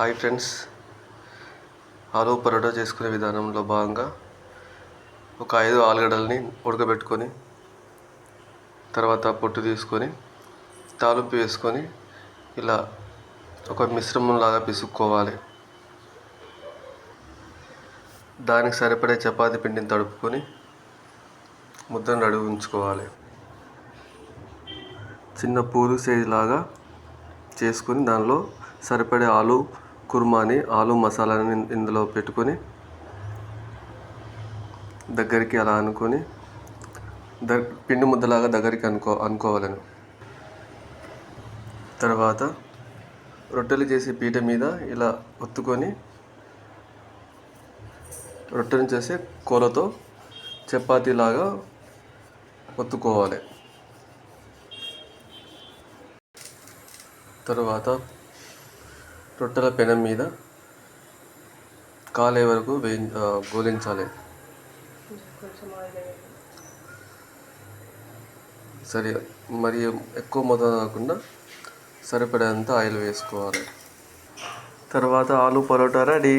Hi friends, aloo paratha చేసుకునే విధానంలో భాగంగా ఒక 5 ఆలుగడ్డల్ని ఉడకబెట్టుకొని తర్వాత పొట్టు తీసుకొని తాలింపు వేసుకొని ఇలా ఒక మిశ్రమంలాగా పిసుక్కోవాలి. దానికి సరిపడే చపాతీ పిండిని తడుపుకొని ముద్దను రెడీ ఉంచుకోవాలి. చిన్న పూరి సైజు లాగా చేసుకొని దానిలో సరిపడే ఆలు కుర్మాని, ఆలు మసాలాని ఇందులో పెట్టుకొని దగ్గరికి అలా అనుకొని పిండి ముద్దలాగా దగ్గరికి అనుకోవాలని. తర్వాత రొట్టెలు చేసే పీట మీద ఇలా ఒత్తుకొని రొట్టెను చేసే కోలతో చపాతీలాగా ఒత్తుకోవాలి. తర్వాత రొట్టెల పెనం మీద కాలే వరకు గోలించాలి. సరే, మరి ఎక్కువ మొత్తం కాకుండా సరిపడేంత ఆయిల్ వేసుకోవాలి. తర్వాత ఆలు పరోటా రెడీ.